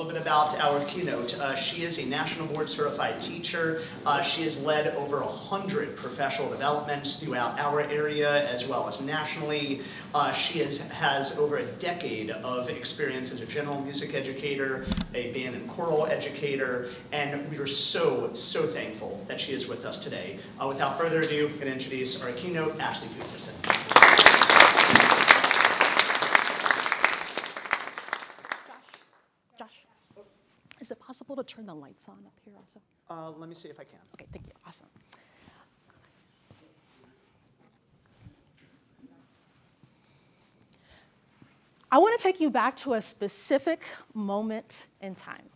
little bit about our keynote. She is a national board certified teacher. She has led over 100 professional developments throughout our area as well as nationally. She has over a decade of experience as a general music educator, a band and choral educator, and we are so thankful that she is with us today. Without further ado, I'm going to introduce our keynote, Ashley Peterson. Josh, is it possible to turn the lights on up here also? Let me see if I can. Okay, thank you. Awesome. I want to take you back to a specific moment in time.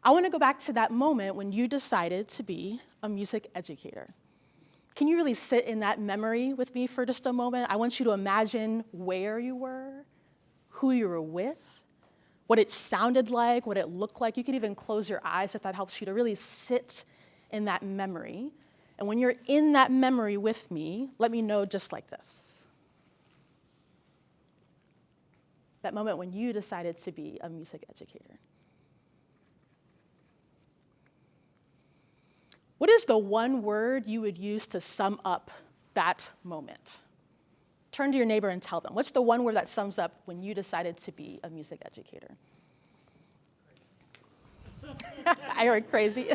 I want to go back to that moment when you decided to be a music educator. Can you really sit in that memory with me for just a moment? I want you to imagine where you were, who you were with, what it sounded like, what it looked like. You could even close your eyes if that helps you to really sit in that memory. And when you're in that memory with me, let me know just like this. That moment when you decided to be a music educator. What is the one word you would use to sum up that moment? Turn to your neighbor and tell them. What's the one word that sums up when you decided to be a music educator? I heard crazy.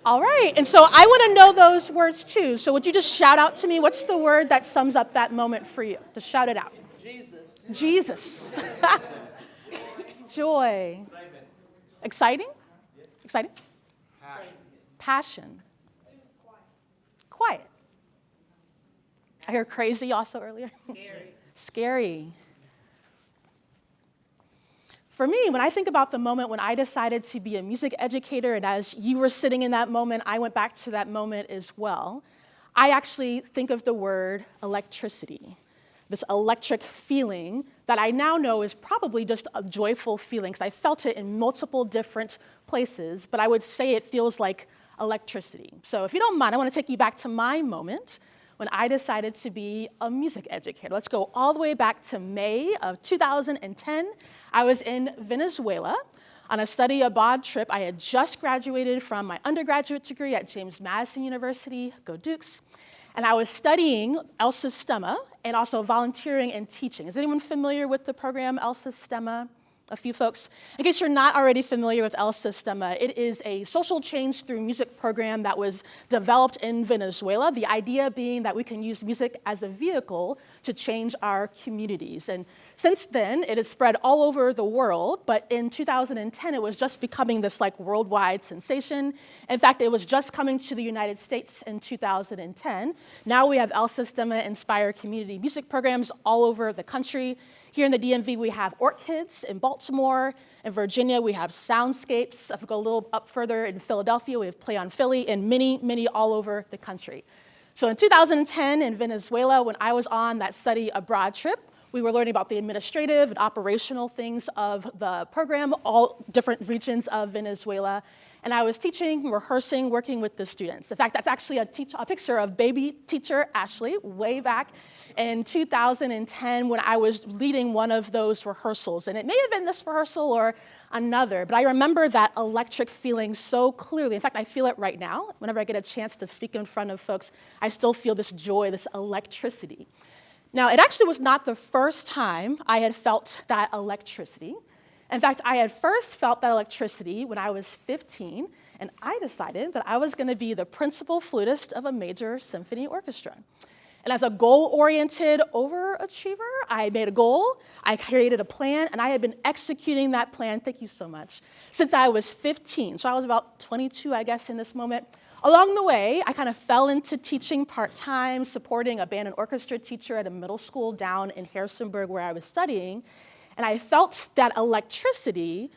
All right, and so I want to know those words too. So would you just shout out to me, what's the word that sums up that moment for you? Just shout it out. Jesus. Jesus. Joy. Exciting? Exciting? Passion. Quiet. I heard crazy also earlier. Scary. For me, when I think about the moment when I decided to be a music educator, and as you were sitting in that moment, I went back to that moment as well, I actually think of the word electricity, this electric feeling that I now know is probably just a joyful feeling, because I felt it in multiple different places, but I would say it feels like electricity. So if you don't mind, I want to take you back to my moment when I decided to be a music educator. Let's go all the way back to May of 2010. I was in Venezuela on a study abroad trip. I had just graduated from my undergraduate degree at James Madison University, go Dukes, and I was studying El Sistema and also volunteering and teaching. Is anyone familiar with the program El Sistema? A few folks. In case you're not already familiar with El Sistema, it is a social change through music program that was developed in Venezuela, the idea being that we can use music as a vehicle to change our communities. And since then, it has spread all over the world, but in 2010, it was just becoming this like worldwide sensation. In fact, it was just coming to the United States in 2010. Now we have El Sistema-inspired community music programs all over the country. Here in the DMV, we have Orchids in Baltimore. In Virginia, we have Soundscapes. If we go a little up further in Philadelphia, we have Play on Philly, and many all over the country. So in 2010 in Venezuela, when I was on that study abroad trip, we were learning about the administrative and operational things of the program, all different regions of Venezuela. And I was teaching, rehearsing, working with the students. In fact, that's actually a picture of baby teacher Ashley way back in 2010 when I was leading one of those rehearsals. And it may have been this rehearsal or another, but I remember that electric feeling so clearly. In fact, I feel it right now. Whenever I get a chance to speak in front of folks, I still feel this joy, this electricity. Now, it actually was not the first time I had felt that electricity. In fact, I had first felt that electricity when I was 15, and I decided that I was going to be the principal flutist of a major symphony orchestra. And as a goal-oriented overachiever, I made a goal, I created a plan, and I had been executing that plan, thank you so much, since I was 15. So I was about 22, I guess, in this moment. Along the way, I kind of fell into teaching part-time, supporting a band and orchestra teacher at a middle school down in Harrisonburg where I was studying. And I felt that electricity,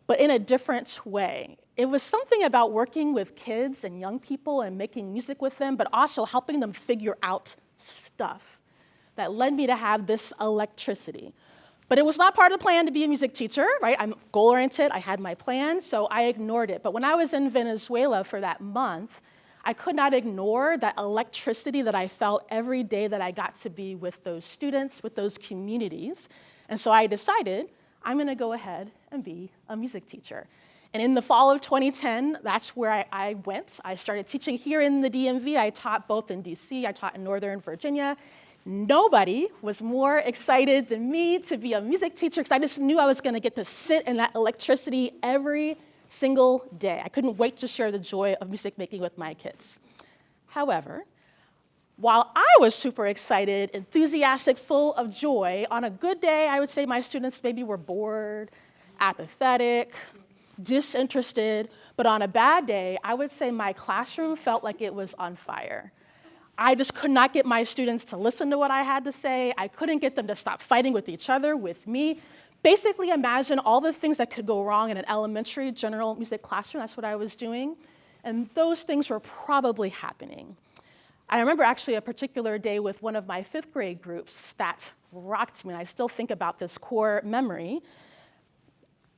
but in a different way. It was something about working with kids and young people and making music with them, but also helping them figure out stuff that led me to have this electricity. But it was not part of the plan to be a music teacher, right? I'm goal-oriented, I had my plan, so I ignored it. But when I was in Venezuela for that month, I could not ignore that electricity that I felt every day that I got to be with those students, with those communities. And so I decided, I'm gonna go ahead and be a music teacher. And in the fall of 2010, that's where I went. I started teaching here in the DMV. I taught both in DC, I taught in Northern Virginia. Nobody was more excited than me to be a music teacher because I just knew I was gonna get to sit in that electricity every single day. I couldn't wait to share the joy of music making with my kids. However, while I was super excited, enthusiastic, full of joy, on a good day, I would say my students maybe were bored, apathetic, disinterested, but on a bad day, I would say my classroom felt like it was on fire. I just could not get my students to listen to what I had to say. I couldn't get them to stop fighting with each other, with me. Basically, imagine all the things that could go wrong in an elementary general music classroom. That's what I was doing. And those things were probably happening. I remember actually a particular day with one of my 5th grade groups that rocked me, and I still think about this core memory.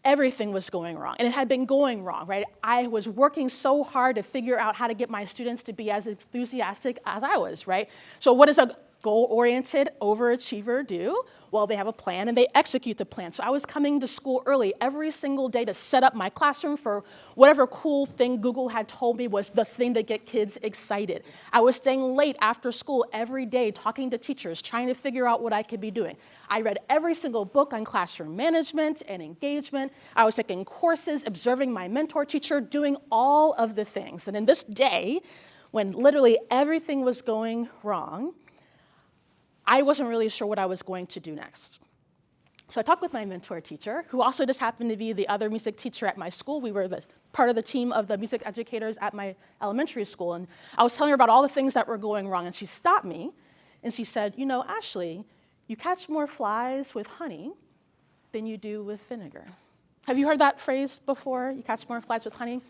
Everything was going wrong, and it had been going wrong, right? I was working so hard to figure out how to get my students to be as enthusiastic as I was, right? So what does a goal-oriented overachiever do? Well, they have a plan and they execute the plan. So I was coming to school early every single day to set up my classroom for whatever cool thing Google had told me was the thing to get kids excited. I was staying late after school every day talking to teachers, trying to figure out what I could be doing. I read every single book on classroom management and engagement. I was taking courses, observing my mentor teacher, doing all of the things. And in this day, when literally everything was going wrong, I wasn't really sure what I was going to do next. So I talked with my mentor teacher, who also just happened to be the other music teacher at my school. We were part of the team of the music educators at my elementary school. And I was telling her about all the things that were going wrong. And she stopped me and she said, you know, Ashley, you catch more flies with honey than you do with vinegar. Have you heard that phrase before? You catch more flies with honey? And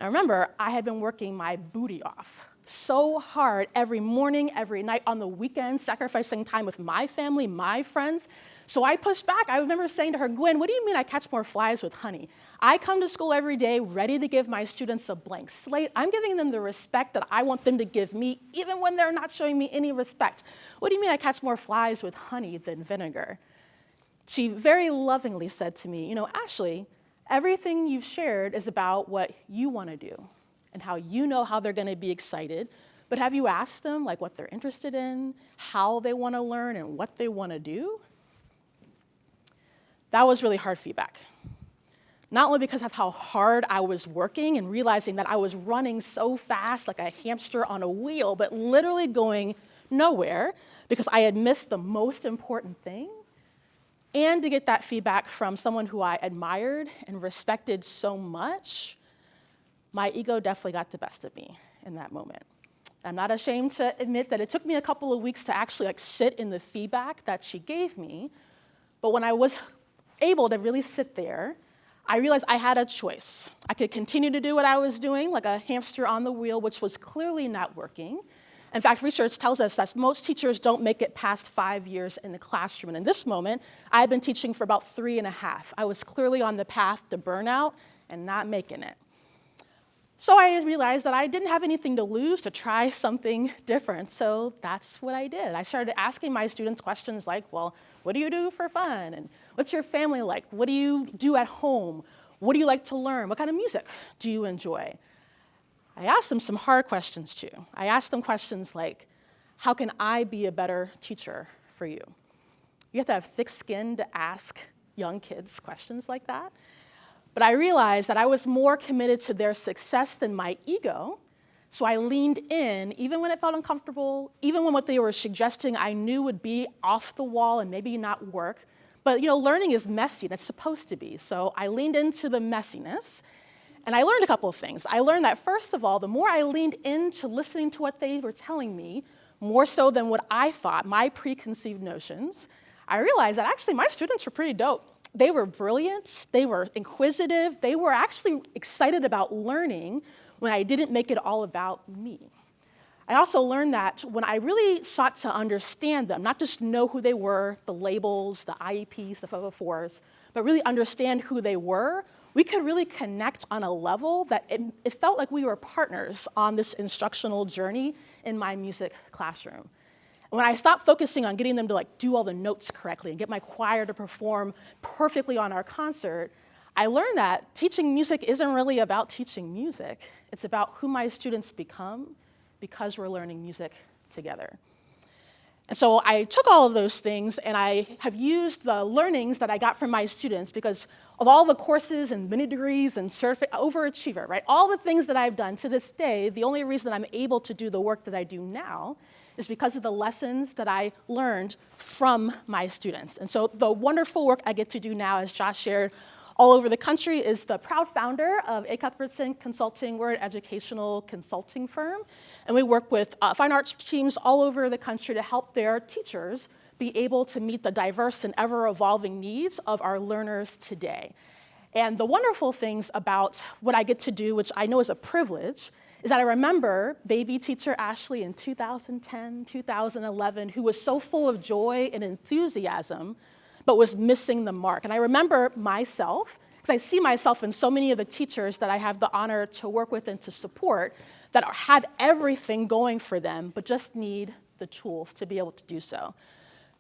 I remember I had been working my booty off so hard every morning, every night, on the weekends, sacrificing time with my family, my friends. So I pushed back. I remember saying to her, Gwen, what do you mean I catch more flies with honey? I come to school every day ready to give my students a blank slate. I'm giving them the respect that I want them to give me, even when they're not showing me any respect. What do you mean I catch more flies with honey than vinegar? She very lovingly said to me, you know, Ashley, everything you've shared is about what you want to do and how you know how they're going to be excited. But have you asked them like what they're interested in, how they want to learn, and what they want to do? That was really hard feedback. Not only because of how hard I was working and realizing that I was running so fast like a hamster on a wheel, but literally going nowhere because I had missed the most important thing, and to get that feedback from someone who I admired and respected so much, my ego definitely got the best of me in that moment. I'm not ashamed to admit that it took me a couple of weeks to actually sit in the feedback that she gave me, but when I was able to really sit there, I realized I had a choice. I could continue to do what I was doing, like a hamster on the wheel, which was clearly not working. In fact, research tells us that most teachers don't make it past 5 years in the classroom. And in this moment, I had been teaching for about 3.5. I was clearly on the path to burnout and not making it. So I realized that I didn't have anything to lose to try something different. So that's what I did. I started asking my students questions like, well, what do you do for fun? And what's your family like? What do you do at home? What do you like to learn? What kind of music do you enjoy? I asked them some hard questions too. I asked them questions like, how can I be a better teacher for you? You have to have thick skin to ask young kids questions like that. But I realized that I was more committed to their success than my ego, so I leaned in, even when it felt uncomfortable, even when what they were suggesting I knew would be off the wall and maybe not work. But learning is messy, and it's supposed to be. So I leaned into the messiness, and I learned a couple of things. I learned that, first of all, the more I leaned into listening to what they were telling me, more so than what I thought, my preconceived notions, I realized that actually my students were pretty dope. They were brilliant, they were inquisitive, they were actually excited about learning when I didn't make it all about me. I also learned that when I really sought to understand them, not just know who they were, the labels, the IEPs, the 504s, but really understand who they were, we could really connect on a level that it felt like we were partners on this instructional journey in my music classroom. When I stopped focusing on getting them to do all the notes correctly and get my choir to perform perfectly on our concert, I learned that teaching music isn't really about teaching music. It's about who my students become because we're learning music together. And so I took all of those things and I have used the learnings that I got from my students because of all the courses and mini degrees and overachiever, right? All the things that I've done to this day, the only reason that I'm able to do the work that I do now is because of the lessons that I learned from my students. And so the wonderful work I get to do now, as Josh shared, all over the country, is the proud founder of A. Cuthbertson Consulting. We're an educational consulting firm, and we work with fine arts teams all over the country to help their teachers be able to meet the diverse and ever-evolving needs of our learners today. And the wonderful things about what I get to do, which I know is a privilege, is that I remember baby teacher Ashley in 2010, 2011, who was so full of joy and enthusiasm, but was missing the mark. And I remember myself, because I see myself in so many of the teachers that I have the honor to work with and to support, that have everything going for them, but just need the tools to be able to do so.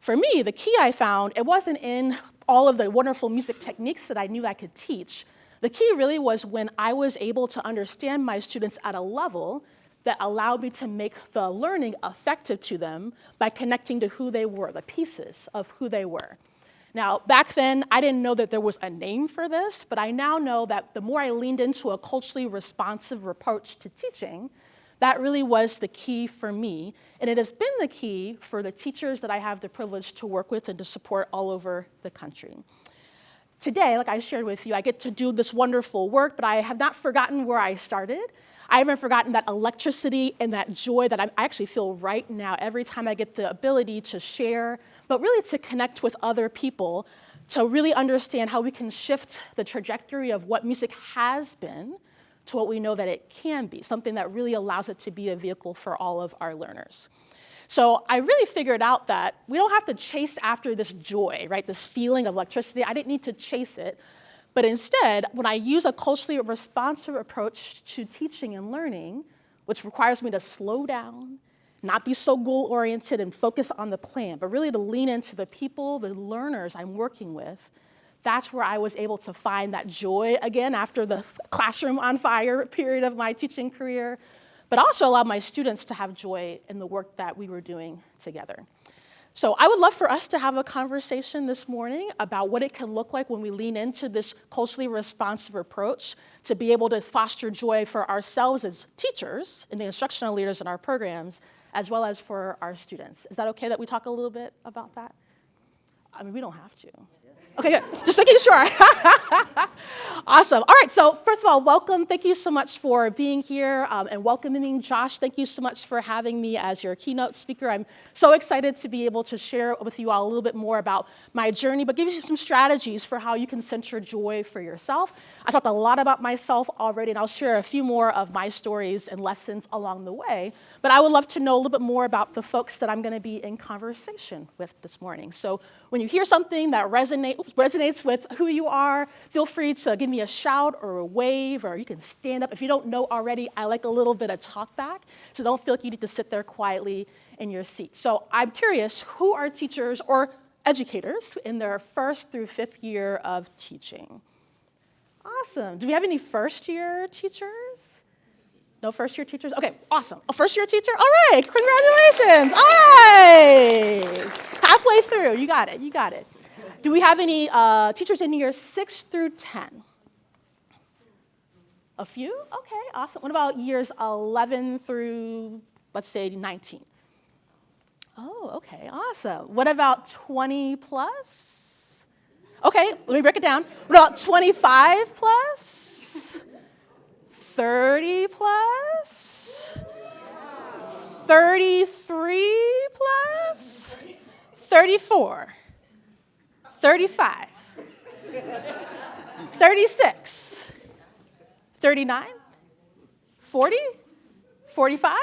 For me, the key I found, it wasn't in all of the wonderful music techniques that I knew I could teach. The key really was when I was able to understand my students at a level that allowed me to make the learning effective to them by connecting to who they were, the pieces of who they were. Now, back then, I didn't know that there was a name for this, but I now know that the more I leaned into a culturally responsive approach to teaching, that really was the key for me, and it has been the key for the teachers that I have the privilege to work with and to support all over the country. Today, like I shared with you, I get to do this wonderful work, but I have not forgotten where I started. I haven't forgotten that electricity and that joy that I actually feel right now every time I get the ability to share, but really to connect with other people, to really understand how we can shift the trajectory of what music has been to what we know that it can be, something that really allows it to be a vehicle for all of our learners. So I really figured out that we don't have to chase after this joy, right? This feeling of electricity. I didn't need to chase it. But instead, when I use a culturally responsive approach to teaching and learning, which requires me to slow down, not be so goal-oriented and focus on the plan, but really to lean into the people, the learners I'm working with, that's where I was able to find that joy again after the classroom on fire period of my teaching career, but also allow my students to have joy in the work that we were doing together. So I would love for us to have a conversation this morning about what it can look like when we lean into this culturally responsive approach to be able to foster joy for ourselves as teachers and the instructional leaders in our programs, as well as for our students. Is that okay that we talk a little bit about that? I mean, we don't have to. Okay, good. Just making sure. Awesome. All right, so first of all, welcome. Thank you so much for being here and welcoming Josh. Thank you so much for having me as your keynote speaker. I'm so excited to be able to share with you all a little bit more about my journey, but give you some strategies for how you can center joy for yourself. I talked a lot about myself already, and I'll share a few more of my stories and lessons along the way, but I would love to know a little bit more about the folks that I'm going to be in conversation with this morning. So when you hear something that resonates with who you are, feel free to give me a shout or a wave, or you can stand up. If you don't know already, I like a little bit of talk back, so don't feel like you need to sit there quietly in your seat. So I'm curious, who are teachers or educators in their first through fifth year of teaching? Awesome. Do we have any first-year teachers? No first-year teachers? Okay, awesome. A first-year teacher? All right, congratulations. All right. Halfway through, you got it, you got it. Do we have any teachers in years 6 through 10? A few? Okay, awesome. What about years 11 through, let's say, 19? Oh, okay, awesome. What about 20 plus? Okay, let me break it down. What about 25 plus? 30 plus? 33 plus? 34? 35, 36, 39, 40, 45,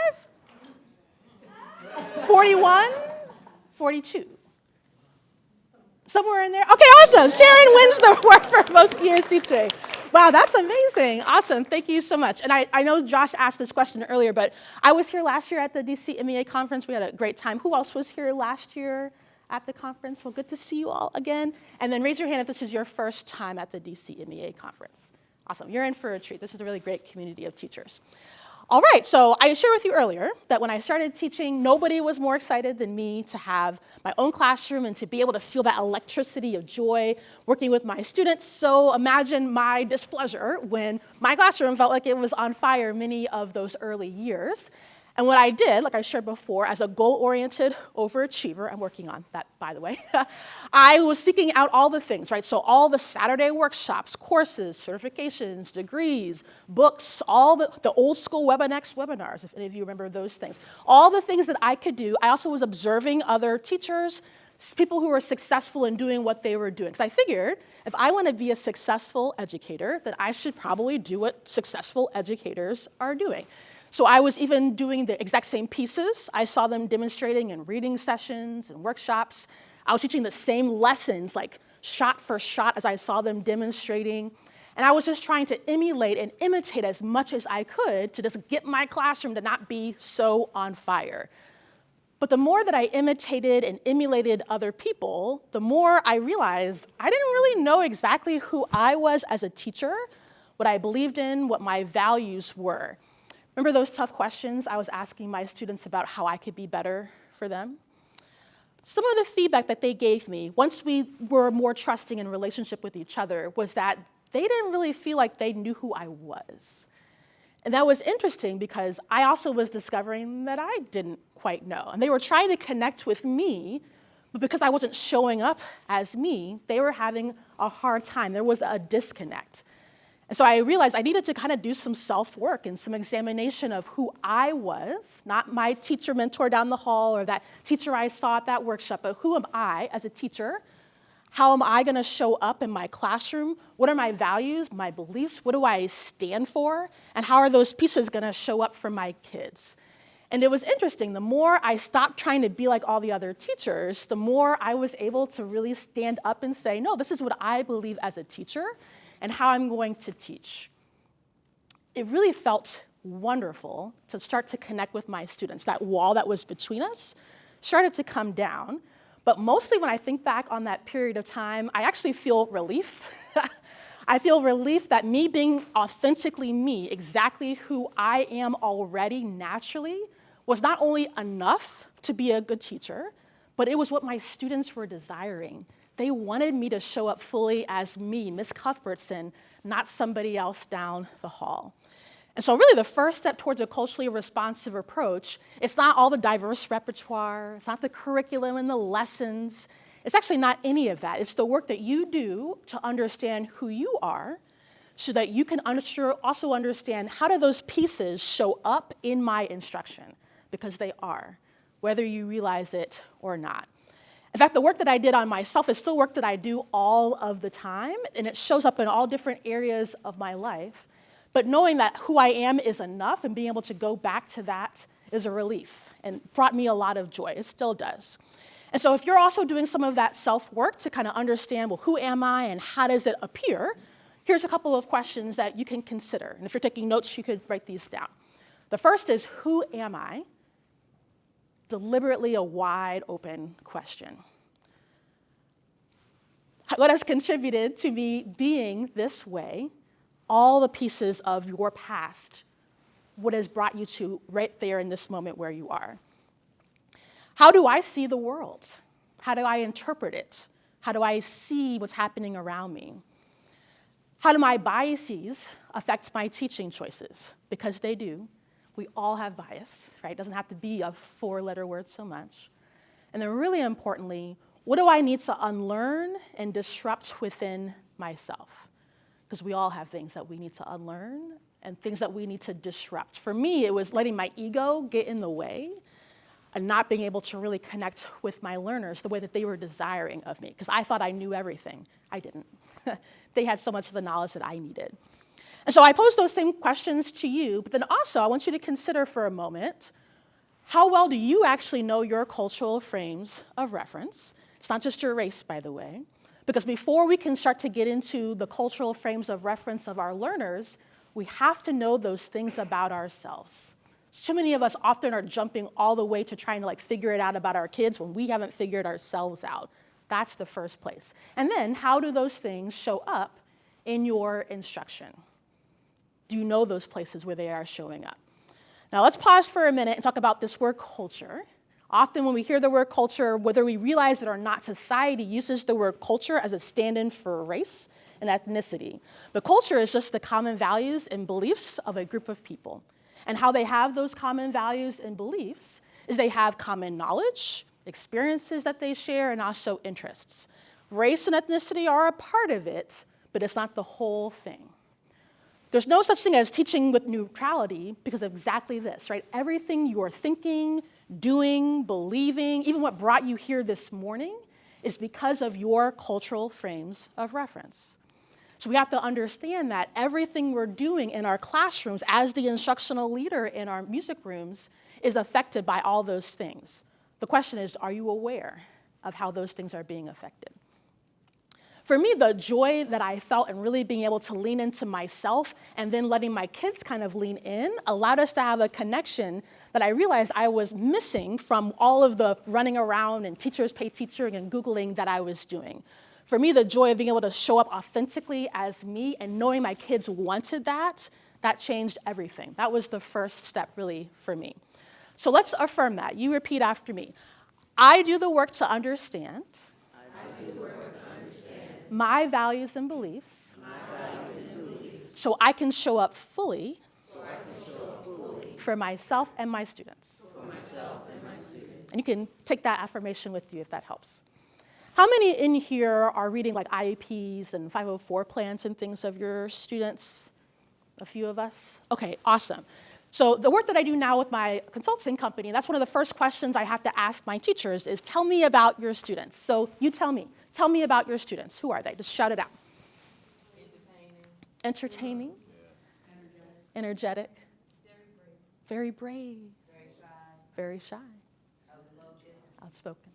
41? 42? Somewhere in there? Okay, awesome. Sharon wins the award for most years teaching. Wow, that's amazing. Awesome. Thank you so much. And I know Josh asked this question earlier, but I was here last year at the DCMEA conference. We had a great time. Who else was here last year at the conference? Well, good to see you all again. And then raise your hand if this is your first time at the DCMEA conference. Awesome. You're in for a treat. This is a really great community of teachers. All right, so I shared with you earlier that when I started teaching, nobody was more excited than me to have my own classroom and to be able to feel that electricity of joy working with my students. So imagine my displeasure when my classroom felt like it was on fire many of those early years. And what I did, like I shared before, as a goal-oriented overachiever, I'm working on that, by the way, I was seeking out all the things, right? So all the Saturday workshops, courses, certifications, degrees, books, all the old school WebNX webinars, if any of you remember those things. All the things that I could do. I also was observing other teachers, people who were successful in doing what they were doing. Because I figured if I want to be a successful educator, then I should probably do what successful educators are doing. So I was even doing the exact same pieces. I saw them demonstrating in reading sessions and workshops. I was teaching the same lessons, like shot for shot, as I saw them demonstrating. And I was just trying to emulate and imitate as much as I could to just get my classroom to not be so on fire. But the more that I imitated and emulated other people, the more I realized I didn't really know exactly who I was as a teacher, what I believed in, what my values were. Remember those tough questions I was asking my students about how I could be better for them? Some of the feedback that they gave me, once we were more trusting in relationship with each other, was that they didn't really feel like they knew who I was. And that was interesting because I also was discovering that I didn't quite know. And they were trying to connect with me, but because I wasn't showing up as me, they were having a hard time. There was a disconnect. And so I realized I needed to kind of do some self-work and some examination of who I was, not my teacher mentor down the hall or that teacher I saw at that workshop, but who am I as a teacher? How am I going to show up in my classroom? What are my values, my beliefs? What do I stand for? And how are those pieces going to show up for my kids? And it was interesting. The more I stopped trying to be like all the other teachers, the more I was able to really stand up and say, no, this is what I believe as a teacher and how I'm going to teach. It really felt wonderful to start to connect with my students. That wall that was between us started to come down. But mostly when I think back on that period of time, I actually feel relief. I feel relief that me being authentically me, exactly who I am already naturally, was not only enough to be a good teacher, but it was what my students were desiring. They wanted me to show up fully as me, Miss Cuthbertson, not somebody else down the hall. And so really the first step towards a culturally responsive approach, it's not all the diverse repertoire, it's not the curriculum and the lessons, it's actually not any of that. It's the work that you do to understand who you are so that you can also understand how do those pieces show up in my instruction, because they are, whether you realize it or not. In fact, the work that I did on myself is still work that I do all of the time, and it shows up in all different areas of my life. But knowing that who I am is enough and being able to go back to that is a relief and brought me a lot of joy. It still does. And so if you're also doing some of that self-work to kind of understand, well, who am I and how does it appear, here's a couple of questions that you can consider. And if you're taking notes, you could write these down. The first is, who am I? Deliberately a wide open question. What has contributed to me being this way? All the pieces of your past, what has brought you to right there in this moment where you are. How do I see the world? How do I interpret it? How do I see what's happening around me? How do my biases affect my teaching choices? Because they do. We all have bias, right? It doesn't have to be a four-letter word so much. And then really importantly, what do I need to unlearn and disrupt within myself? Because we all have things that we need to unlearn and things that we need to disrupt. For me, it was letting my ego get in the way and not being able to really connect with my learners the way that they were desiring of me, because I thought I knew everything. I didn't. They had so much of the knowledge that I needed. And so I pose those same questions to you, but then also I want you to consider for a moment, How well do you actually know your cultural frames of reference? It's not just your race, by the way, because before we can start to get into the cultural frames of reference of our learners, we have to know those things about ourselves. Too many of us often are jumping all the way to trying to figure it out about our kids when we haven't figured ourselves out. That's the first place. And then how do those things show up in your instruction? Do you know those places where they are showing up? Now let's pause for a minute and talk about this word culture. Often when we hear the word culture, whether we realize it or not, society uses the word culture as a stand-in for race and ethnicity. But culture is just the common values and beliefs of a group of people. And how they have those common values and beliefs is they have common knowledge, experiences that they share, and also interests. Race and ethnicity are a part of it, but it's not the whole thing. There's no such thing as teaching with neutrality because of exactly this, right? Everything you're thinking, doing, believing, even what brought you here this morning is because of your cultural frames of reference. So we have to understand that everything we're doing in our classrooms as the instructional leader in our music rooms is affected by all those things. The question is, are you aware of how those things are being affected? For me, the joy that I felt in really being able to lean into myself and then letting my kids kind of lean in allowed us to have a connection that I realized I was missing from all of the running around and teachers pay teaching and Googling that I was doing. For me, the joy of being able to show up authentically as me and knowing my kids wanted that changed everything. That was the first step, really, for me. So let's affirm that. You repeat after me. I do the work to understand my values and beliefs so I can show up fully for myself and my students. And you can take that affirmation with you if that helps. How many in here are reading IEPs and 504 plans and things of your students? A few of us? Okay, awesome. So the work that I do now with my consulting company, that's one of the first questions I have to ask my teachers is, tell me about your students. So you tell me. Tell me about your students. Who are they? Just shout it out. Entertaining. Energetic. Very brave. Very shy. Outspoken.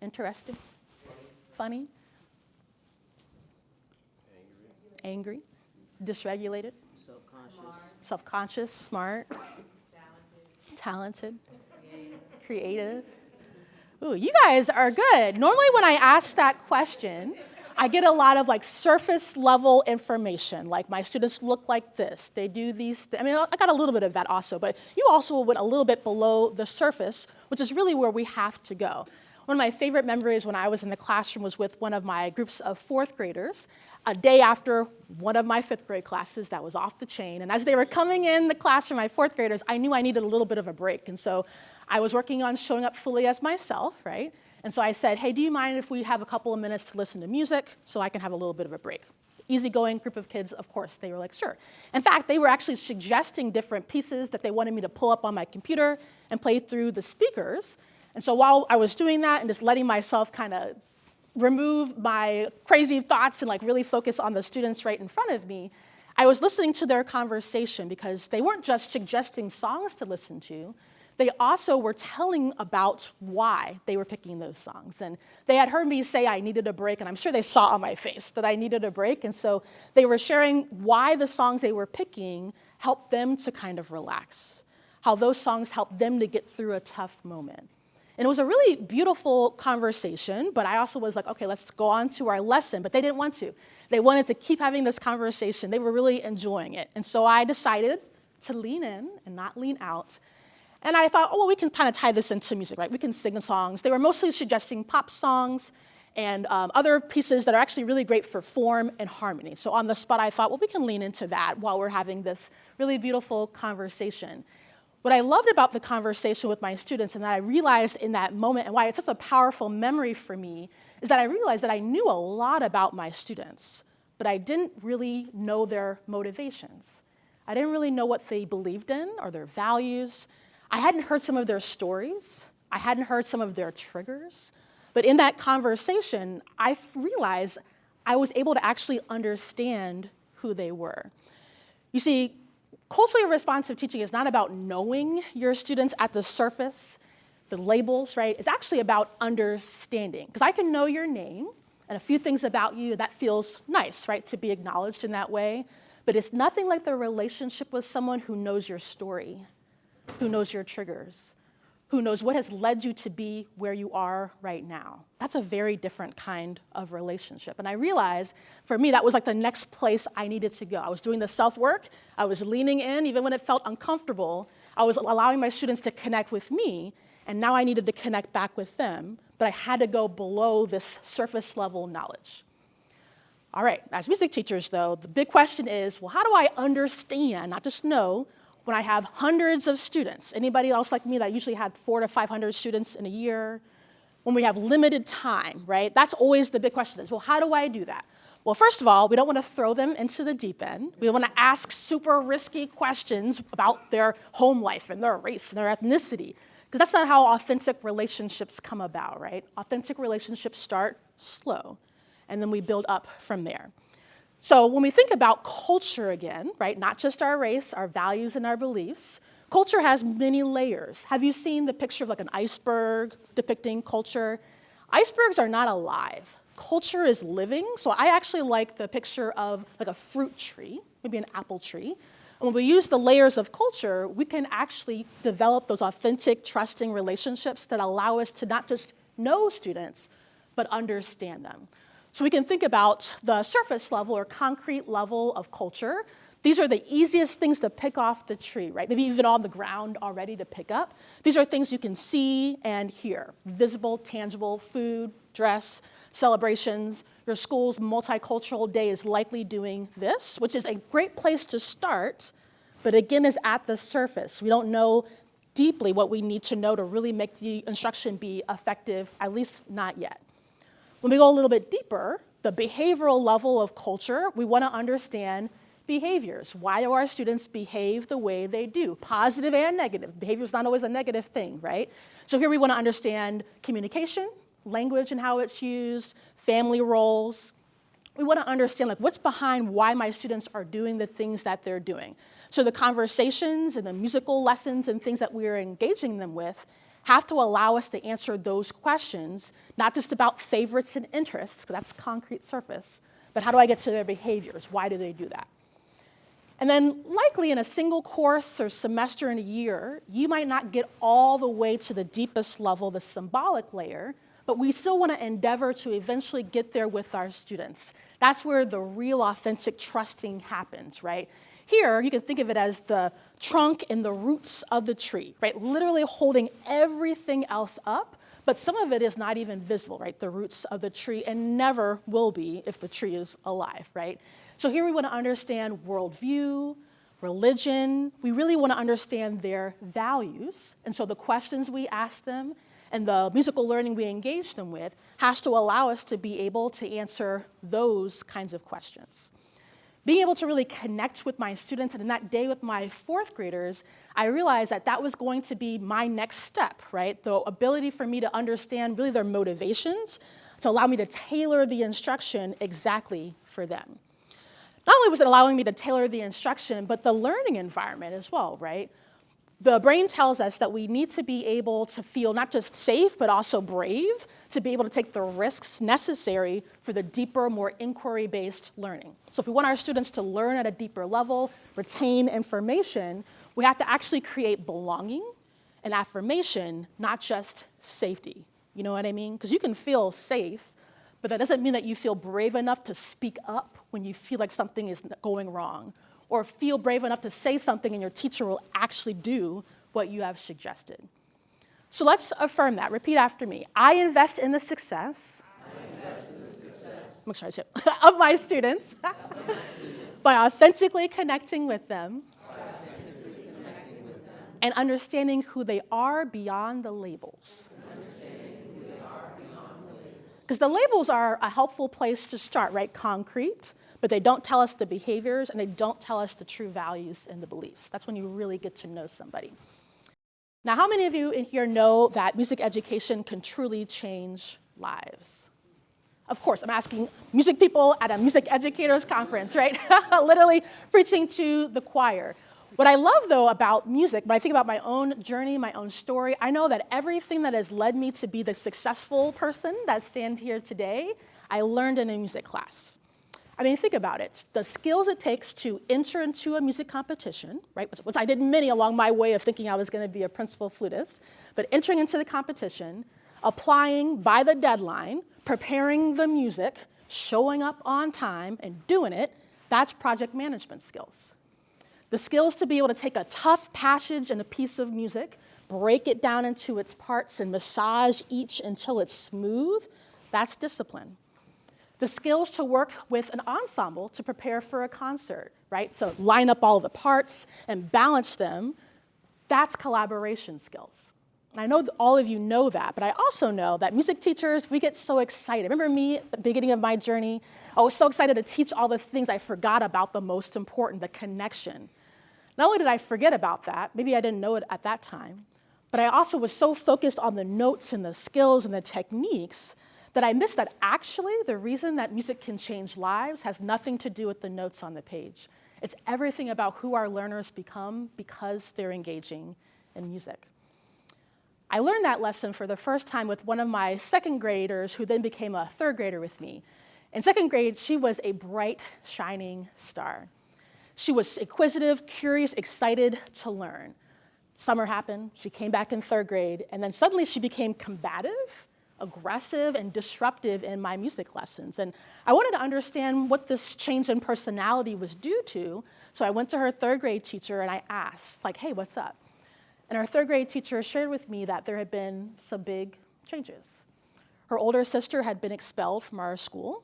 Interesting. Funny. Angry. Dysregulated. Self-conscious. Smart. Talented. Creative. Ooh, you guys are good. Normally when I ask that question, I get a lot of surface level information, like my students look like this, they do these, I got a little bit of that also, but you also went a little bit below the surface, which is really where we have to go. One of my favorite memories when I was in the classroom was with one of my groups of fourth graders, a day after one of my fifth grade classes that was off the chain. And as they were coming in the classroom, my fourth graders, I knew I needed a little bit of a break. And so I was working on showing up fully as myself, right? And so I said, hey, do you mind if we have a couple of minutes to listen to music so I can have a little bit of a break? Easygoing group of kids, of course, they were like, sure. In fact, they were actually suggesting different pieces that they wanted me to pull up on my computer and play through the speakers. And so while I was doing that and just letting myself kind of remove my crazy thoughts and really focus on the students right in front of me, I was listening to their conversation because they weren't just suggesting songs to listen to, they also were telling about why they were picking those songs. And they had heard me say I needed a break, and I'm sure they saw on my face that I needed a break. And so they were sharing why the songs they were picking helped them to kind of relax, how those songs helped them to get through a tough moment. And it was a really beautiful conversation, but I also was like, okay, let's go on to our lesson. But they didn't want to. They wanted to keep having this conversation. They were really enjoying it. And so I decided to lean in and not lean out. And I thought, oh, well, we can kind of tie this into music, right? We can sing songs. They were mostly suggesting pop songs and other pieces that are actually really great for form and harmony. So on the spot, I thought, well, we can lean into that while we're having this really beautiful conversation. What I loved about the conversation with my students and that I realized in that moment and why it's such a powerful memory for me is that I realized that I knew a lot about my students, but I didn't really know their motivations. I didn't really know what they believed in or their values. I hadn't heard some of their stories. I hadn't heard some of their triggers. But in that conversation, I realized I was able to actually understand who they were. You see, Culturally responsive teaching is not about knowing your students at the surface, the labels, right? It's actually about understanding. Because I can know your name and a few things about you, that feels nice, right, to be acknowledged in that way. But it's nothing like the relationship with someone who knows your story, who knows your triggers, who knows what has led you to be where you are right now. That's a very different kind of relationship. And I realized, for me, that was like the next place I needed to go. I was doing the self-work, I was leaning in, even when it felt uncomfortable. I was allowing my students to connect with me, and now I needed to connect back with them, but I had to go below this surface level knowledge. All right, as music teachers though, the big question is, well, how do I understand, not just know, when I have hundreds of students? Anybody else like me that usually had 400 to 500 students in a year? When we have limited time, right? That's always the big question is, well, how do I do that? Well, first of all, we don't want to throw them into the deep end. We want to ask super risky questions about their home life and their race and their ethnicity, because that's not how authentic relationships come about, right? Authentic relationships start slow, and then we build up from there. So when we think about culture again, right, not just our race, our values and our beliefs, culture has many layers. Have you seen the picture of like an iceberg depicting culture? Icebergs are not alive. Culture is living. So I actually like the picture of like a fruit tree, maybe an apple tree. And when we use the layers of culture, we can actually develop those authentic, trusting relationships that allow us to not just know students, but understand them. So we can think about the surface level or concrete level of culture. These are the easiest things to pick off the tree, right? Maybe even on the ground already to pick up. These are things you can see and hear. Visible, tangible, food, dress, celebrations. Your school's multicultural day is likely doing this, which is a great place to start, but again is at the surface. We don't know deeply what we need to know to really make the instruction be effective, at least not yet. When we go a little bit deeper, the behavioral level of culture, we want to understand behaviors. Why do our students behave the way they do? Positive and negative. Behavior is not always a negative thing, right? So here we want to understand communication, language and how it's used, family roles. We want to understand like what's behind why my students are doing the things that they're doing. So the conversations and the musical lessons and things that we're engaging them with have to allow us to answer those questions, not just about favorites and interests, because that's concrete surface, but how do I get to their behaviors? Why do they do that? And then likely in a single course or semester in a year, you might not get all the way to the deepest level, the symbolic layer, but we still want to endeavor to eventually get there with our students. That's where the real authentic trusting happens, right? Here, you can think of it as the trunk and the roots of the tree, right? Literally holding everything else up, but some of it is not even visible, right? The roots of the tree, and never will be if the tree is alive, right? So here we want to understand worldview, religion. We really want to understand their values. And so the questions we ask them and the musical learning we engage them with has to allow us to be able to answer those kinds of questions. Being able to really connect with my students, and in that day with my fourth graders, I realized that that was going to be my next step, right? The ability for me to understand really their motivations to allow me to tailor the instruction exactly for them. Not only was it allowing me to tailor the instruction, but the learning environment as well, right? The brain tells us that we need to be able to feel not just safe, but also brave to be able to take the risks necessary for the deeper, more inquiry-based learning. So if we want our students to learn at a deeper level, retain information, we have to actually create belonging and affirmation, not just safety. You know what I mean? Because you can feel safe, but that doesn't mean that you feel brave enough to speak up when you feel like something is going wrong, or feel brave enough to say something and your teacher will actually do what you have suggested. So let's affirm that. Repeat after me. I invest in the success, of my students by authentically connecting with them and understanding who they are beyond the labels. Because the labels are a helpful place to start, right? Concrete, but they don't tell us the behaviors and they don't tell us the true values and the beliefs. That's when you really get to know somebody. Now, how many of you in here know that music education can truly change lives? Of course, I'm asking music people at a music educators conference, right? Literally preaching to the choir. What I love, though, about music, when I think about my own journey, my own story, I know that everything that has led me to be the successful person that stands here today, I learned in a music class. I mean, think about it. The skills it takes to enter into a music competition, right, which I did many along my way of thinking I was going to be a principal flutist, but entering into the competition, applying by the deadline, preparing the music, showing up on time, and doing it, that's project management skills. The skills to be able to take a tough passage and a piece of music, break it down into its parts and massage each until it's smooth, that's discipline. The skills to work with an ensemble to prepare for a concert, right? So line up all the parts and balance them, that's collaboration skills. And I know that all of you know that, but I also know that music teachers, we get so excited. Remember me at the beginning of my journey? I was so excited to teach all the things I forgot about the most important, the connection. Not only did I forget about that, maybe I didn't know it at that time, but I also was so focused on the notes and the skills and the techniques that I missed that actually the reason that music can change lives has nothing to do with the notes on the page. It's everything about who our learners become because they're engaging in music. I learned that lesson for the first time with one of my second graders who then became a third grader with me. In second grade, she was a bright, shining star. She was inquisitive, curious, excited to learn. Summer happened, she came back in third grade, and then suddenly she became combative, aggressive, and disruptive in my music lessons. And I wanted to understand what this change in personality was due to, so I went to her third grade teacher and I asked, like, hey, what's up? And our third grade teacher shared with me that there had been some big changes. Her older sister had been expelled from our school.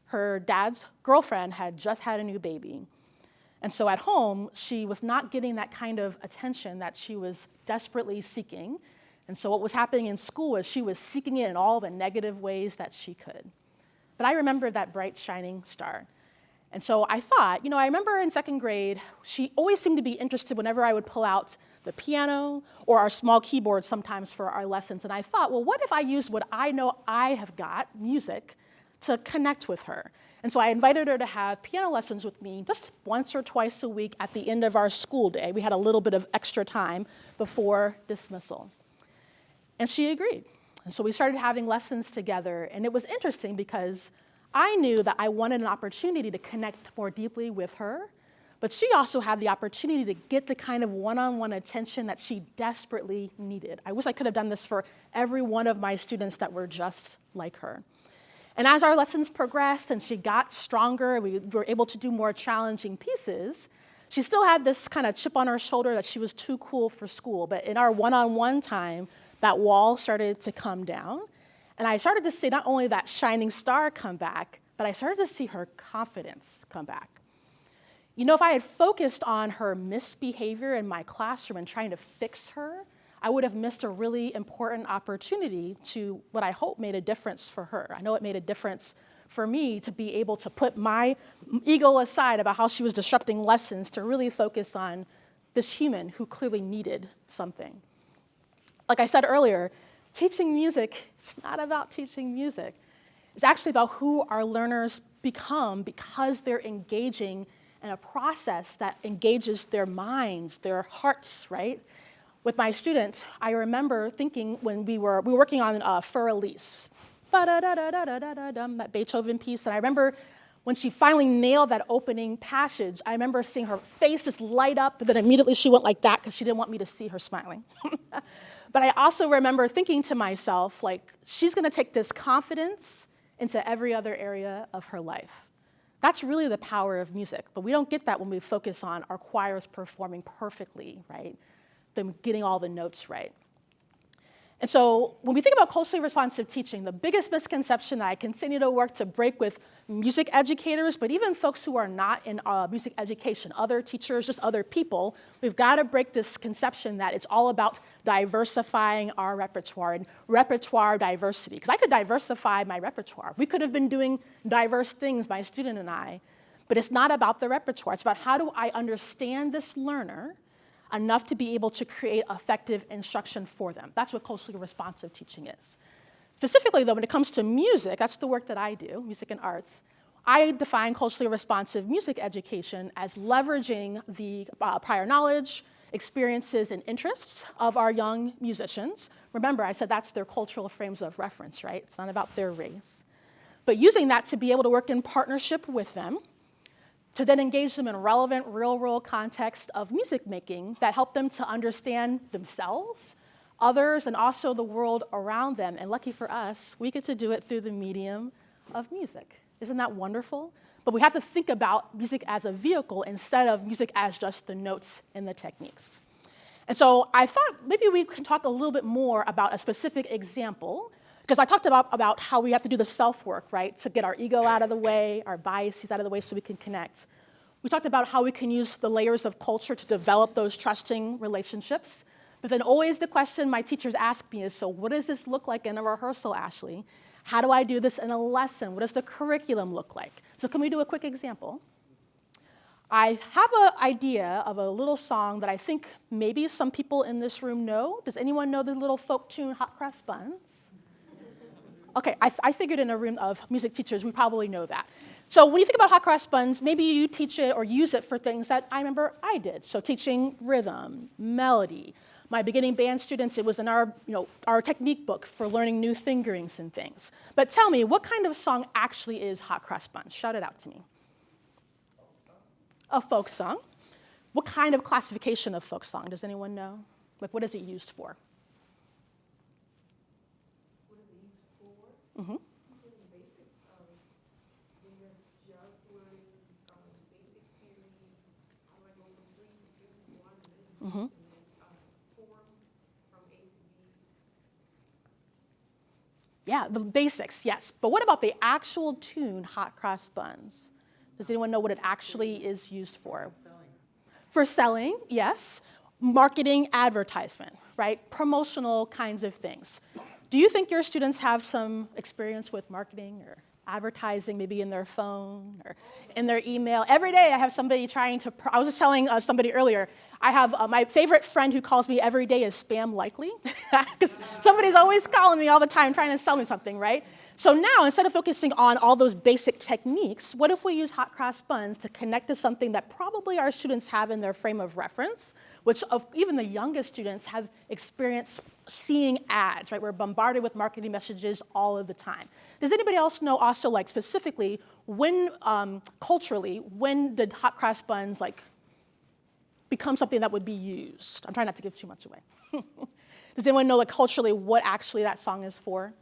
Her dad's girlfriend had just had a new baby. And so at home, she was not getting that kind of attention that she was desperately seeking. And so what was happening in school was she was seeking it in all the negative ways that she could. But I remembered that bright, shining star. And so I thought, I remember in second grade, she always seemed to be interested whenever I would pull out the piano or our small keyboard sometimes for our lessons. And I thought, well, what if I use what I know I have got, music, to connect with her? And so I invited her to have piano lessons with me just once or twice a week at the end of our school day. We had a little bit of extra time before dismissal. And she agreed. And so we started having lessons together. And it was interesting because I knew that I wanted an opportunity to connect more deeply with her, but she also had the opportunity to get the kind of one-on-one attention that she desperately needed. I wish I could have done this for every one of my students that were just like her. And as our lessons progressed and she got stronger, we were able to do more challenging pieces, she still had this kind of chip on her shoulder that she was too cool for school. But in our one-on-one time, that wall started to come down. And I started to see not only that shining star come back, but I started to see her confidence come back. If I had focused on her misbehavior in my classroom and trying to fix her, I would have missed a really important opportunity to what I hope made a difference for her. I know it made a difference for me to be able to put my ego aside about how she was disrupting lessons to really focus on this human who clearly needed something. Like I said earlier, teaching music, it's not about teaching music. It's actually about who our learners become because they're engaging in a process that engages their minds, their hearts, right? With my students, I remember thinking when we were working on Fur Elise, that Beethoven piece, and I remember when she finally nailed that opening passage, I remember seeing her face just light up, but then immediately she went like that because she didn't want me to see her smiling. But I also remember thinking to myself, like, she's going to take this confidence into every other area of her life. That's really the power of music, but we don't get that when we focus on our choirs performing perfectly, right? Them getting all the notes right. And so when we think about culturally responsive teaching, the biggest misconception that I continue to work to break with music educators, but even folks who are not in music education, other teachers, just other people, we've got to break this conception that it's all about diversifying our repertoire and repertoire diversity. Because I could diversify my repertoire. We could have been doing diverse things, my student and I, but it's not about the repertoire. It's about how do I understand this learner enough to be able to create effective instruction for them. That's what culturally responsive teaching is. Specifically, though, when it comes to music, that's the work that I do, music and arts, I define culturally responsive music education as leveraging the prior knowledge, experiences, and interests of our young musicians. Remember, I said that's their cultural frames of reference, right? It's not about their race. But using that to be able to work in partnership with them, to then engage them in relevant real-world context of music making that help them to understand themselves, others, and also the world around them. And lucky for us, we get to do it through the medium of music. Isn't that wonderful? But we have to think about music as a vehicle instead of music as just the notes and the techniques. And so I thought maybe we can talk a little bit more about a specific example, because I talked about how we have to do the self-work, right, to get our ego out of the way, our biases out of the way so we can connect. We talked about how we can use the layers of culture to develop those trusting relationships. But then always the question my teachers ask me is, so what does this look like in a rehearsal, Ashley? How do I do this in a lesson? What does the curriculum look like? So can we do a quick example? I have an idea of a little song that I think maybe some people in this room know. Does anyone know the little folk tune, Hot Cross Buns? Okay, I figured in a room of music teachers, we probably know that. So when you think about Hot Cross Buns, maybe you teach it or use it for things that I remember I did. So teaching rhythm, melody. My beginning band students, it was in our technique book for learning new fingerings and things. But tell me, what kind of song actually is Hot Cross Buns? Shout it out to me. A folk song. What kind of classification of folk song? Does anyone know? Like, what is it used for? What is it used for? Mm-hmm. Teaching the basics. When you're just learning basic theory, how do I go from 3 to 2 to 1, and then Mm-hmm. form from A to B? Yeah, the basics, yes. But what about the actual tune, Hot Cross Buns? Does anyone know what it actually is used for? Selling. For selling, yes. Marketing, advertisement, right? Promotional kinds of things. Do you think your students have some experience with marketing or advertising, maybe in their phone or in their email? Every day I have somebody trying to, I was just telling somebody earlier, I have my favorite friend who calls me every day is spam likely, because somebody's always calling me all the time trying to sell me something, right? So now, instead of focusing on all those basic techniques, what if we use Hot Cross Buns to connect to something that probably our students have in their frame of reference, which even the youngest students have experienced seeing ads, right? We're bombarded with marketing messages all of the time. Does anybody else know also, like, specifically, when, culturally, when did Hot Cross Buns, like, become something that would be used? I'm trying not to give too much away. Does anyone know, like, culturally, what actually that song is for?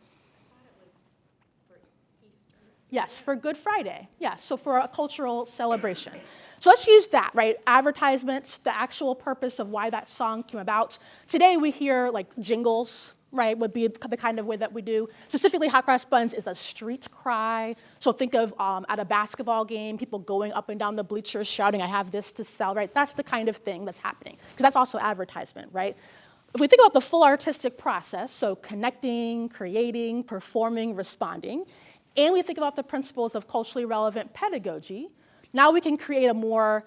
Yes, for Good Friday. Yes, so for a cultural celebration. So let's use that, right? Advertisements, the actual purpose of why that song came about. Today we hear like jingles, right, would be the kind of way that we do. Specifically, Hot Cross Buns is a street cry. So think of at a basketball game, people going up and down the bleachers shouting, I have this to sell, right? That's the kind of thing that's happening, because that's also advertisement, right? If we think about the full artistic process, so connecting, creating, performing, responding, and we think about the principles of culturally relevant pedagogy, now we can create a more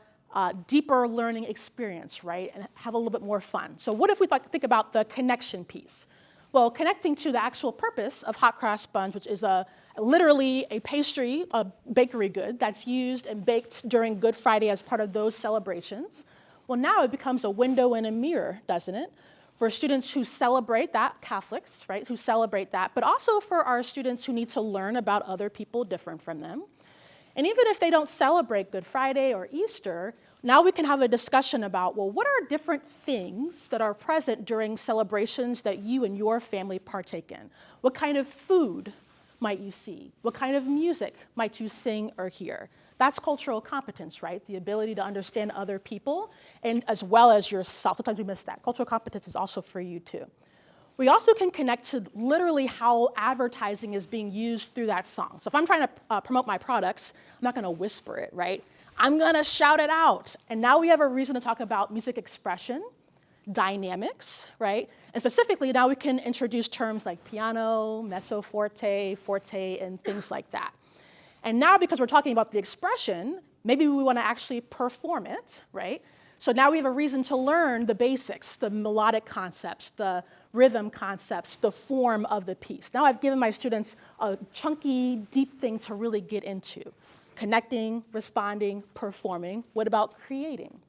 deeper learning experience, right, and have a little bit more fun. So what if we think about the connection piece? Well, connecting to the actual purpose of Hot Cross Buns, which is literally a pastry, a bakery good that's used and baked during Good Friday as part of those celebrations. Well, now it becomes a window and a mirror, doesn't it? For students who celebrate that, Catholics, right, who celebrate that, but also for our students who need to learn about other people different from them. And even if they don't celebrate Good Friday or Easter, now we can have a discussion about, well, what are different things that are present during celebrations that you and your family partake in? What kind of food might you see? What kind of music might you sing or hear? That's cultural competence, right? The ability to understand other people and as well as yourself. Sometimes we miss that. Cultural competence is also for you too. We also can connect to literally how advertising is being used through that song. So if I'm trying to promote my products, I'm not gonna whisper it, right? I'm gonna shout it out. And now we have a reason to talk about music expression, dynamics, right? And specifically, now we can introduce terms like piano, mezzo forte, forte, and things like that. And now, because we're talking about the expression, maybe we want to actually perform it, right? So now we have a reason to learn the basics, the melodic concepts, the rhythm concepts, the form of the piece. Now I've given my students a chunky, deep thing to really get into. connecting, responding, performing. What about creating?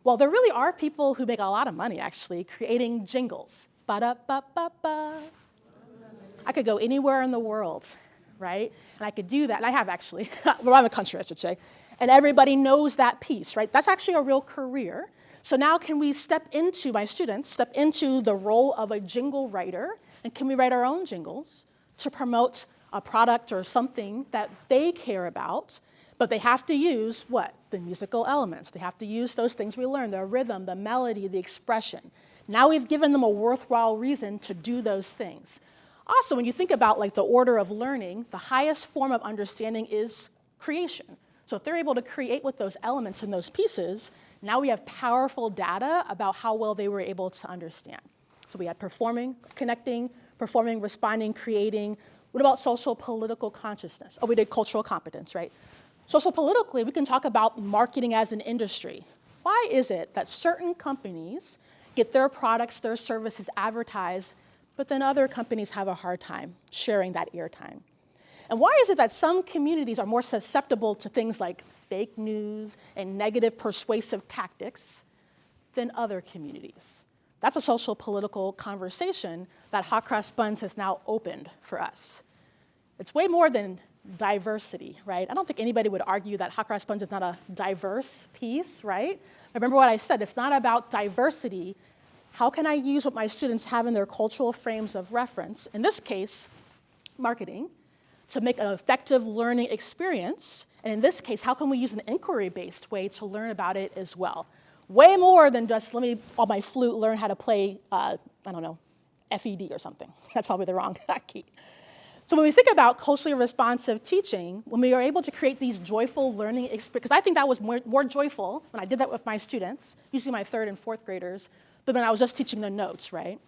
Well, there really are people who make a lot of money, actually, creating jingles. Ba-da-ba-ba-ba. I could go anywhere in the world, right? And I could do that, and I have actually, around the country, I should say, and everybody knows that piece, right? That's actually a real career. So now can we my students step into the role of a jingle writer, and can we write our own jingles to promote a product or something that they care about, but they have to use what? The musical elements. They have to use those things we learned, the rhythm, the melody, the expression. Now we've given them a worthwhile reason to do those things. Also, when you think about like the order of learning, the highest form of understanding is creation. So if they're able to create with those elements and those pieces, now we have powerful data about how well they were able to understand. So we had performing, connecting, performing, responding, creating. What about social political consciousness? Oh, we did cultural competence, right? Social politically, we can talk about marketing as an industry. Why is it that certain companies get their products, their services advertised, but then other companies have a hard time sharing that airtime? And why is it that some communities are more susceptible to things like fake news and negative persuasive tactics than other communities? That's a social political conversation that Hot Cross Buns has now opened for us. It's way more than diversity, right? I don't think anybody would argue that Hot Cross Buns is not a diverse piece, right? Remember what I said, it's not about diversity. How can I use what my students have in their cultural frames of reference, in this case, marketing, to make an effective learning experience? And in this case, how can we use an inquiry-based way to learn about it as well? Way more than just, let me, on my flute, learn how to play, I don't know, FED or something. That's probably the wrong key. So when we think about culturally responsive teaching, when we are able to create these joyful learning experiences, because I think that was more joyful when I did that with my students, usually my 3rd and 4th graders, than when I was just teaching the notes, right?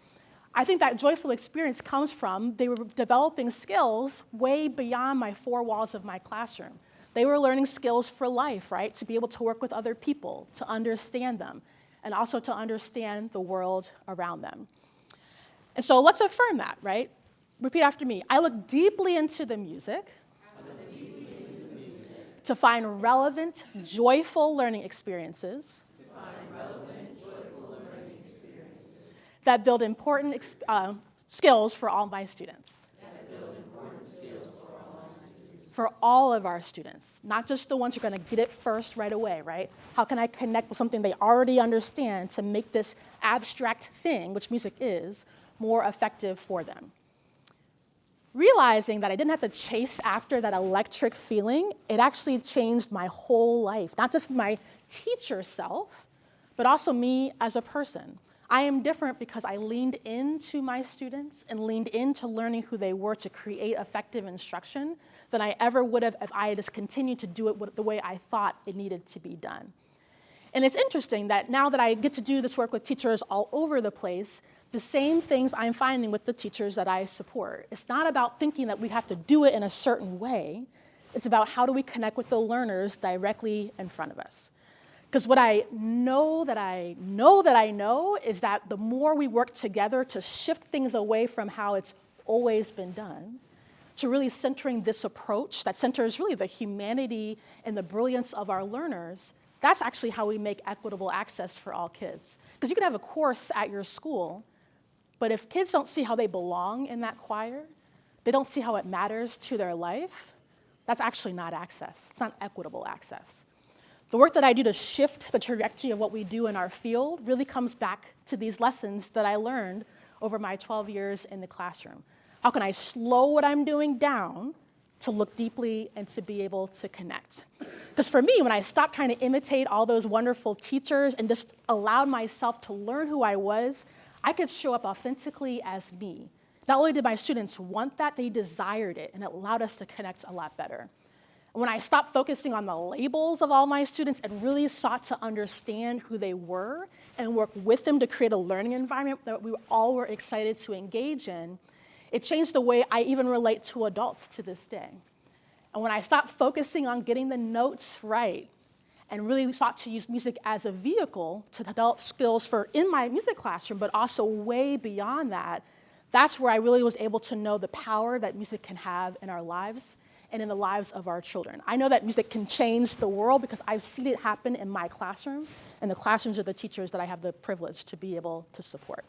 I think that joyful experience comes from they were developing skills way beyond my 4 walls of my classroom. They were learning skills for life, right? To be able to work with other people, to understand them, and also to understand the world around them. And so let's affirm that, right? Repeat after me. I look deeply into the music to find relevant, joyful learning experiences that build important skills for all my students. For all of our students, not just the ones who are going to get it first right away, right? How can I connect with something they already understand to make this abstract thing, which music is, more effective for them? Realizing that I didn't have to chase after that electric feeling, it actually changed my whole life, not just my teacher self, but also me as a person. I am different because I leaned into my students and leaned into learning who they were to create effective instruction than I ever would have if I had just continued to do it the way I thought it needed to be done. And it's interesting that now that I get to do this work with teachers all over the place, the same things I'm finding with the teachers that I support. It's not about thinking that we have to do it in a certain way. It's about how do we connect with the learners directly in front of us. Because what I know is that the more we work together to shift things away from how it's always been done, to really centering this approach that centers really the humanity and the brilliance of our learners, that's actually how we make equitable access for all kids. Because you can have a course at your school, but if kids don't see how they belong in that choir, they don't see how it matters to their life, that's actually not access. It's not equitable access. The work that I do to shift the trajectory of what we do in our field really comes back to these lessons that I learned over my 12 years in the classroom. How can I slow what I'm doing down to look deeply and to be able to connect? Because for me, when I stopped trying to imitate all those wonderful teachers and just allowed myself to learn who I was, I could show up authentically as me. Not only did my students want that, they desired it, and it allowed us to connect a lot better. When I stopped focusing on the labels of all my students and really sought to understand who they were and work with them to create a learning environment that we all were excited to engage in, it changed the way I even relate to adults to this day. And when I stopped focusing on getting the notes right and really sought to use music as a vehicle to develop skills for in my music classroom, but also way beyond that, that's where I really was able to know the power that music can have in our lives and in the lives of our children. I know that music can change the world because I've seen it happen in my classroom and the classrooms of the teachers that I have the privilege to be able to support.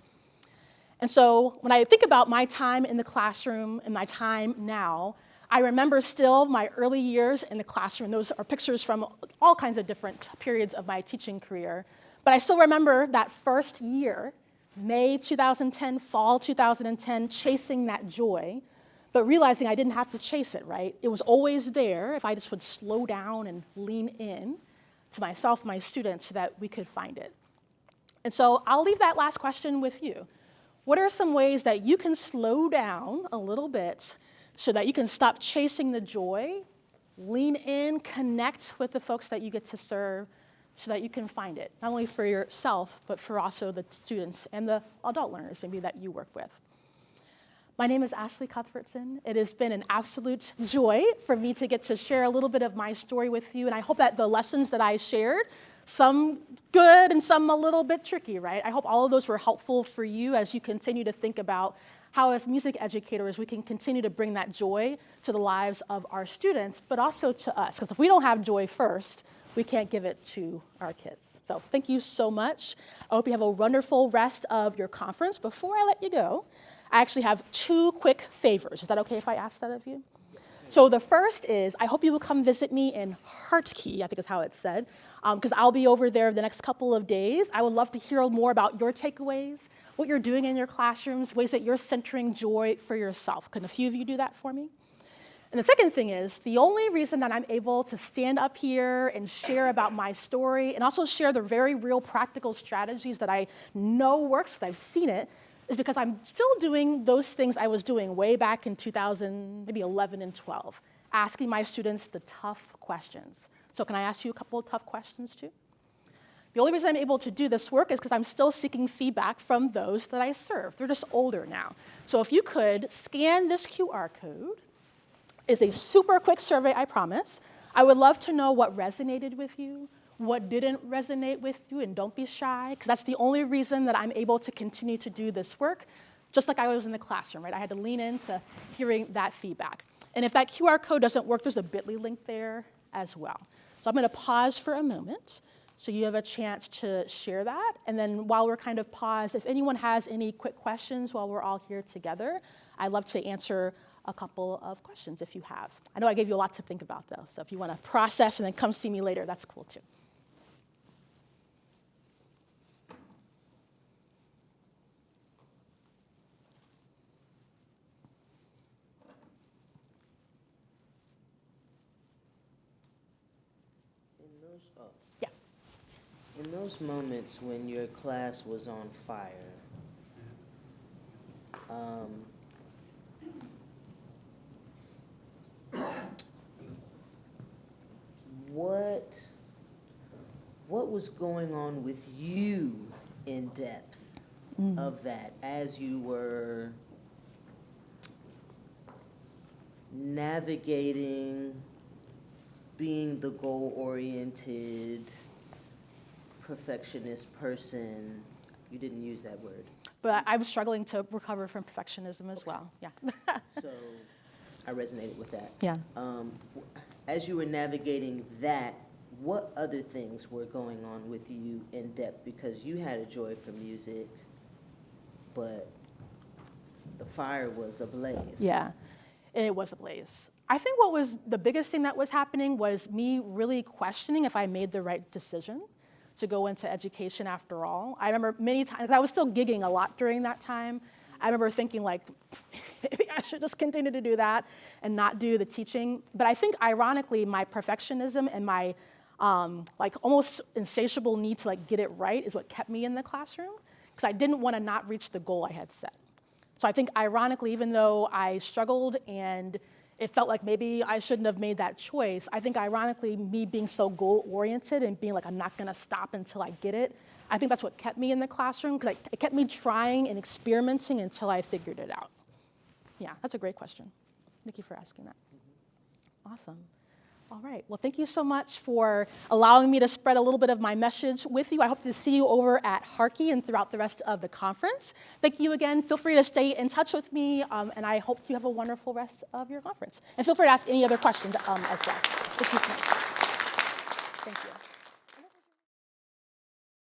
And so when I think about my time in the classroom and my time now, I remember still my early years in the classroom. Those are pictures from all kinds of different periods of my teaching career. But I still remember that first year, May 2010, fall 2010, chasing that joy, but realizing I didn't have to chase it, right? It was always there if I just would slow down and lean in to myself, my students, so that we could find it. And so I'll leave that last question with you. What are some ways that you can slow down a little bit so that you can stop chasing the joy, lean in, connect with the folks that you get to serve so that you can find it, not only for yourself, but for also the students and the adult learners maybe that you work with. My name is Ashley Cuthbertson. It has been an absolute joy for me to get to share a little bit of my story with you, and I hope that the lessons that I shared, some good and some a little bit tricky, right? I hope all of those were helpful for you as you continue to think about how as music educators we can continue to bring that joy to the lives of our students, but also to us. Because if we don't have joy first, we can't give it to our kids. So thank you so much. I hope you have a wonderful rest of your conference. Before I let you go, I actually have 2 quick favors. Is that okay if I ask that of you? So the first is, I hope you will come visit me in Hartkey, I think is how it's said, because I'll be over there the next couple of days. I would love to hear more about your takeaways, what you're doing in your classrooms, ways that you're centering joy for yourself. Can a few of you do that for me? And the second thing is, the only reason that I'm able to stand up here and share about my story and also share the very real practical strategies that I know works, that I've seen it, is because I'm still doing those things I was doing way back in 2000, maybe 11 and 12, asking my students the tough questions. So can I ask you a couple of tough questions too? The only reason I'm able to do this work is because I'm still seeking feedback from those that I serve. They're just older now. So if you could scan this QR code, it's a super quick survey, I promise. I would love to know what resonated with you, what didn't resonate with you, and don't be shy, because that's the only reason that I'm able to continue to do this work, just like I was in the classroom, right? I had to lean into hearing that feedback. And if that QR code doesn't work, there's a bit.ly link there as well. So I'm going to pause for a moment so you have a chance to share that. And then while we're kind of paused, if anyone has any quick questions while we're all here together, I'd love to answer a couple of questions if you have. I know I gave you a lot to think about, though, so if you want to process and then come see me later, that's cool, too. Yeah. In those moments when your class was on fire, what was going on with you in depth of that as you were navigating being the goal-oriented, perfectionist person? You didn't use that word. But I was struggling to recover from perfectionism as well, yeah. So I resonated with that. Yeah. As you were navigating that, what other things were going on with you in depth? Because you had a joy for music, but the fire was ablaze. Yeah, it was ablaze. I think what was the biggest thing that was happening was me really questioning if I made the right decision to go into education after all. I remember many times, I was still gigging a lot during that time. I remember thinking like, maybe I should just continue to do that and not do the teaching. But I think ironically, my perfectionism and my like almost insatiable need to like get it right is what kept me in the classroom, because I didn't want to not reach the goal I had set. So I think ironically, even though I struggled and it felt like maybe I shouldn't have made that choice, I think ironically, me being so goal-oriented and being like, I'm not gonna stop until I get it, I think that's what kept me in the classroom, because it kept me trying and experimenting until I figured it out. Yeah, that's a great question. Thank you for asking that. Awesome. All right. Well, thank you so much for allowing me to spread a little bit of my message with you. I hope to see you over at Harkey and throughout the rest of the conference. Thank you again. Feel free to stay in touch with me, and I hope you have a wonderful rest of your conference. And feel free to ask any other questions as well. Thank you so much.